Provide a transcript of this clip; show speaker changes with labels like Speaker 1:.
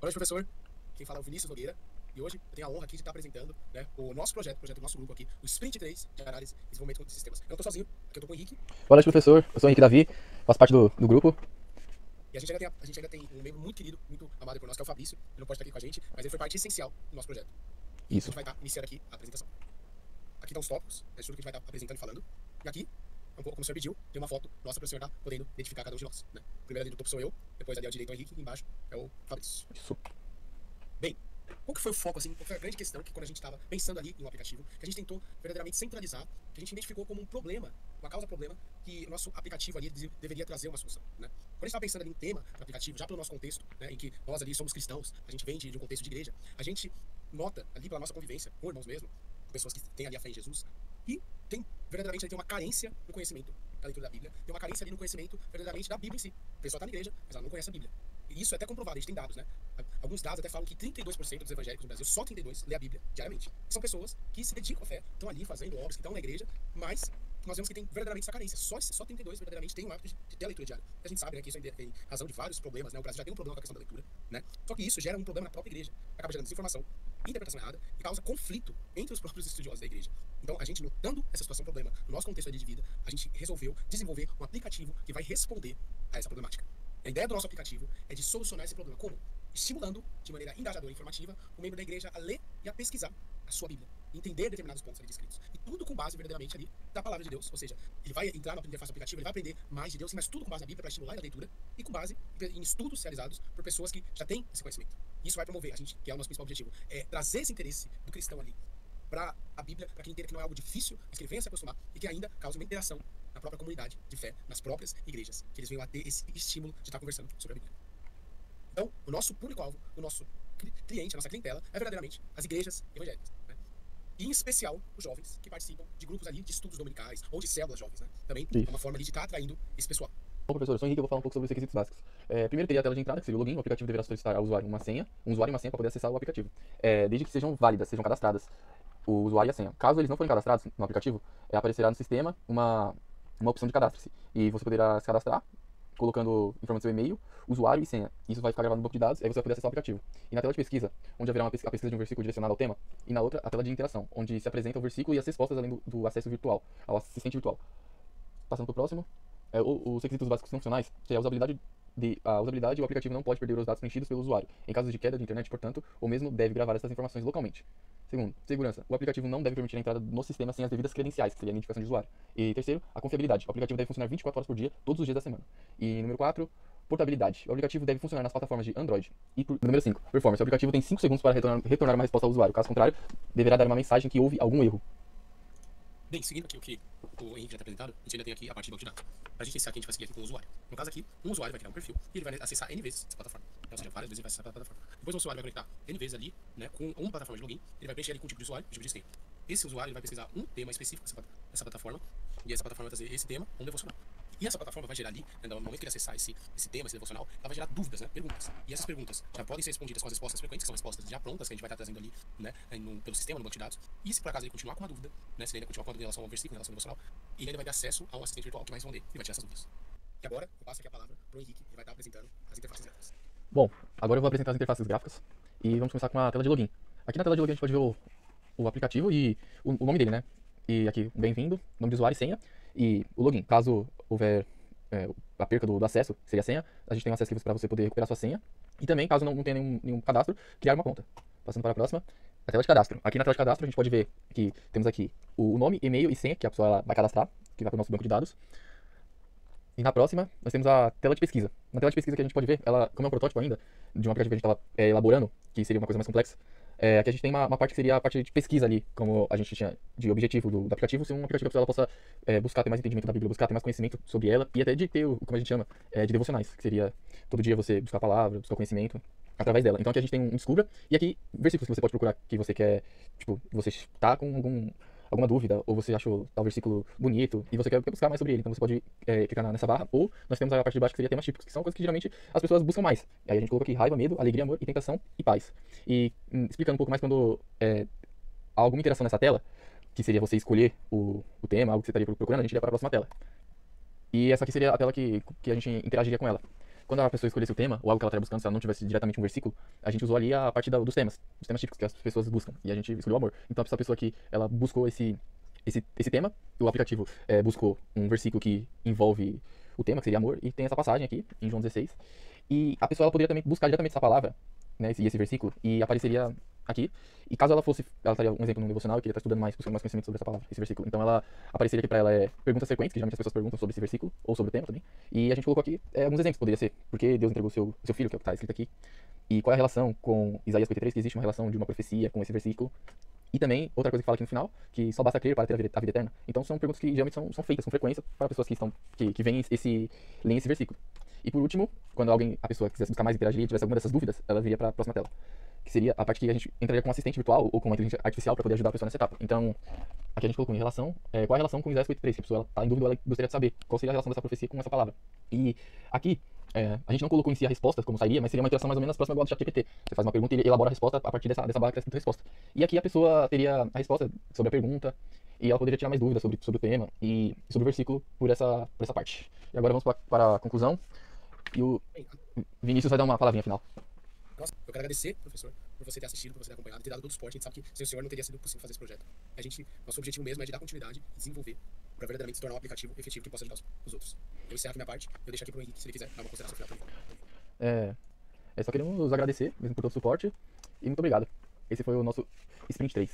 Speaker 1: Boa noite, professor. Quem fala é o Vinícius Nogueira. E hoje eu tenho a honra aqui de estar apresentando, né, o nosso projeto do nosso grupo aqui, o Sprint 3 de Análise e Desenvolvimento de Sistemas. Eu não estou sozinho, aqui eu estou com o Henrique.
Speaker 2: Boa noite, professor. Eu sou o Henrique Davi, faço parte do grupo.
Speaker 1: E a gente ainda tem um membro muito querido, muito amado por nós, que é o Fabrício. Ele não pode estar aqui com a gente, mas ele foi parte essencial do nosso projeto. E a
Speaker 2: Isso.
Speaker 1: gente vai estar iniciando aqui a apresentação. Aqui estão os tópicos, é tudo que a gente vai estar apresentando e falando. E aqui, um pouco como o senhor pediu, tem uma foto nossa para o senhor estar podendo identificar cada um de nós. Né? Primeiro ali do topo sou eu, depois ali ao direito é o Henrique, e embaixo é o Fabrício.
Speaker 2: Isso.
Speaker 1: Bem, qual que foi o foco, assim, qual foi a grande questão que quando a gente estava pensando ali em um aplicativo, que a gente tentou verdadeiramente centralizar, que a gente identificou como um problema, uma causa-problema, que o nosso aplicativo ali deveria trazer uma solução, né? Quando a gente estava pensando ali em tema do aplicativo, já pelo nosso contexto, né, em que nós ali somos cristãos, a gente vem de um contexto de igreja, a gente nota ali pela nossa convivência com irmãos mesmo, com pessoas que têm ali a fé em Jesus, e tem verdadeiramente tem uma carência no conhecimento da leitura da Bíblia, tem uma carência ali no conhecimento verdadeiramente da Bíblia em si. A pessoa está na igreja, mas ela não conhece a Bíblia. E isso é até comprovado, a gente tem dados, né? Alguns dados até falam que 32% dos evangélicos no Brasil, só 32, lê a Bíblia diariamente. São pessoas que se dedicam à fé, estão ali fazendo obras, que estão na igreja, mas nós vemos que tem verdadeiramente essa carência. Só 32 verdadeiramente tem o hábito de ter a leitura diária. A gente sabe, né, que isso é em razão de vários problemas, né? O Brasil já tem um problema com a questão da leitura, né? Só que isso gera um problema na própria igreja. Acaba gerando desinformação, interpretação errada e causa conflito entre os próprios estudiosos da igreja. Então, a gente notando essa situação, problema, no nosso contexto ali de vida, a gente resolveu desenvolver um aplicativo que vai responder a essa problemática. A ideia do nosso aplicativo é de solucionar esse problema. Como? Estimulando, de maneira engajadora e informativa, o membro da igreja a ler e a pesquisar a sua Bíblia. Entender determinados pontos ali descritos. E tudo com base verdadeiramente ali da palavra de Deus. Ou seja, ele vai entrar na interface aplicativo, ele vai aprender mais de Deus, mas tudo com base na Bíblia para estimular a leitura e com base em estudos realizados por pessoas que já têm esse conhecimento. Isso vai promover, a gente, que é o nosso principal objetivo, é trazer esse interesse do cristão ali para a Bíblia, para que ele entenda que não é algo difícil, mas que ele venha se acostumar e que ainda cause uma interação na própria comunidade de fé, nas próprias igrejas, que eles venham a ter esse estímulo de estar conversando sobre a Bíblia. Então, o nosso público-alvo, o nosso cliente, a nossa clientela, é verdadeiramente as igrejas evangélicas. Né? E, em especial, os jovens que participam de grupos ali de estudos dominicais ou de células jovens. Né? Também é
Speaker 2: Isso.
Speaker 1: uma forma ali de estar atraindo esse pessoal.
Speaker 2: Bom, professor, eu sou o Henrique, eu vou falar um pouco sobre os requisitos básicos. Primeiro teria a tela de entrada, que seria o login. O aplicativo deverá solicitar ao usuário uma senha, para poder acessar o aplicativo. Desde que sejam válidas, sejam cadastradas o usuário e a senha. Caso eles não forem cadastrados no aplicativo, aparecerá no sistema uma opção de cadastre-se. E você poderá se cadastrar colocando informando seu e-mail, usuário e senha. Isso vai ficar gravado no banco de dados, aí você vai poder acessar o aplicativo. E na tela de pesquisa, onde haverá a pesquisa de um versículo direcionado ao tema, e na outra, a tela de interação, onde se apresenta o versículo e as respostas além do acesso virtual, ao assistente virtual. Passando para o próximo, os requisitos básicos não funcionais seria a usabilidade e o aplicativo não pode perder os dados preenchidos pelo usuário. Em caso de queda de internet, portanto, o mesmo deve gravar essas informações localmente. Segundo, segurança. O aplicativo não deve permitir a entrada no sistema sem as devidas credenciais, que seria a identificação de usuário. E terceiro, a confiabilidade. O aplicativo deve funcionar 24 horas por dia, todos os dias da semana. E número 4, portabilidade. O aplicativo deve funcionar nas plataformas de Android. E número 5, performance. O aplicativo tem 5 segundos para retornar uma resposta ao usuário. Caso contrário, deverá dar uma mensagem que houve algum erro.
Speaker 1: Bem, seguindo aqui o que o Henrique já está apresentado, a gente ainda tem aqui a parte de banco de dados. Para a gente iniciar aqui, a gente vai seguir aqui com o usuário. No caso aqui, um usuário vai criar um perfil e ele vai acessar N vezes essa plataforma. Ou seja, várias vezes ele vai acessar a plataforma. Depois o usuário vai conectar N vezes ali, né, com uma plataforma de login, ele vai preencher ali com o tipo de usuário, tipo de senha. Esse usuário ele vai pesquisar um tema específico dessa plataforma, e essa plataforma vai trazer esse tema, um devocional. E essa plataforma vai gerar ali, né, no momento que ele acessar esse tema, esse devocional, ela vai gerar dúvidas, né, perguntas. E essas perguntas já podem ser respondidas com as respostas frequentes, que são respostas já prontas, que a gente vai estar trazendo ali, né, pelo sistema, no banco de dados. E se por acaso ele continuar com uma dúvida, né, se ele ainda continuar com uma dúvida em relação ao versículo, em relação ao devocional, ele ainda vai ter acesso a um assistente virtual que vai responder e vai tirar essas dúvidas. E agora, eu passo aqui a palavra para o Henrique, que vai estar apresentando as interfaces gráficas.
Speaker 2: Bom, agora eu vou apresentar as interfaces gráficas e vamos começar com a tela de login. Aqui na tela de login a gente pode ver o aplicativo e o nome dele, né? E aqui, bem-vindo, nome de usuário e senha. E o login, caso houver a perca do acesso, seria a senha, a gente tem um acesso livre para você poder recuperar sua senha. E também, caso não tenha nenhum cadastro, criar uma conta. Passando para a próxima, a tela de cadastro. Aqui na tela de cadastro a gente pode ver que temos aqui o nome, e-mail e senha, que a pessoa ela vai cadastrar, que vai para o nosso banco de dados. E na próxima, nós temos a tela de pesquisa. Na tela de pesquisa que a gente pode ver, ela, como é um protótipo ainda, de um aplicativo que a gente estava elaborando, que seria uma coisa mais complexa, aqui a gente tem uma parte que seria a parte de pesquisa ali, como a gente tinha de objetivo do aplicativo, ser um aplicativo que a pessoa ela possa buscar ter mais entendimento da Bíblia, buscar ter mais conhecimento sobre ela, e até de ter, como a gente chama, de devocionais, que seria todo dia você buscar a palavra, buscar o conhecimento através dela. Então aqui a gente tem um Descubra, e aqui versículos que você pode procurar, que você quer, tipo, você tá com alguma dúvida, ou você achou tal versículo bonito, e você quer buscar mais sobre ele, então você pode clicar nessa barra, ou nós temos a parte de baixo que seria temas típicos, que são coisas que geralmente as pessoas buscam mais. Aí a gente colocou aqui raiva, medo, alegria, amor e tentação e paz. E explicando um pouco mais quando há alguma interação nessa tela, que seria você escolher o tema, algo que você estaria procurando, a gente iria para a próxima tela. E essa aqui seria a tela que a gente interagiria com ela. quando a pessoa escolhesse o tema, ou algo que ela estaria buscando, se ela não tivesse diretamente um versículo, a gente usou ali a parte dos temas típicos que as pessoas buscam, e a gente escolheu o amor. Então, essa pessoa aqui, ela buscou esse tema, o aplicativo buscou um versículo que envolve o tema, que seria amor, e tem essa passagem aqui, em João 16, e a pessoa ela poderia também buscar diretamente essa palavra, né, esse versículo, e apareceria aqui, e caso ela estaria um exemplo no devocional, e queria estar estudando mais, buscando mais conhecimento sobre essa palavra, esse versículo, então ela apareceria aqui pra ela perguntas frequentes, que geralmente as pessoas perguntam sobre esse versículo, ou sobre o tema também, e a gente colocou aqui alguns exemplos, poderia ser, porque Deus entregou o seu filho, que é o que está escrito aqui, e qual é a relação com Isaías 53, que existe uma relação de uma profecia com esse versículo, e também, outra coisa que fala aqui no final, que só basta crer para ter a vida eterna. Então são perguntas que geralmente são feitas com frequência para pessoas que veem leem esse versículo. E por último, quando a pessoa quisesse buscar mais interagir e tivesse alguma dessas dúvidas, ela viria para a próxima tela. Que seria a parte que a gente entraria com um assistente virtual ou com uma inteligência artificial para poder ajudar a pessoa nessa etapa. Então, aqui a gente colocou qual é a relação com Isaías 53, que a pessoa está em dúvida, ela gostaria de saber qual seria a relação dessa profecia com essa palavra. E aqui, a gente não colocou em si a resposta, como sairia, mas seria uma interação mais ou menos próxima igual do ChatGPT. Você faz uma pergunta e ele elabora a resposta a partir dessa barra que está escrito resposta. E aqui a pessoa teria a resposta sobre a pergunta e ela poderia tirar mais dúvidas sobre o tema e sobre o versículo por essa parte. E agora vamos para a conclusão. E o Vinícius vai dar uma palavrinha final.
Speaker 1: Nossa, eu quero agradecer, professor, por você ter assistido, por você ter acompanhado, ter dado todo o suporte. A gente sabe que sem o senhor não teria sido possível fazer esse projeto. Nosso objetivo mesmo é de dar continuidade e desenvolver para verdadeiramente se tornar um aplicativo efetivo que possa ajudar os outros. Eu encerro aqui minha parte, eu deixo aqui pro Henrique, se ele quiser dar uma consideração final também.
Speaker 2: Só queremos agradecer mesmo por todo o suporte e muito obrigado. Esse foi o nosso Sprint 3.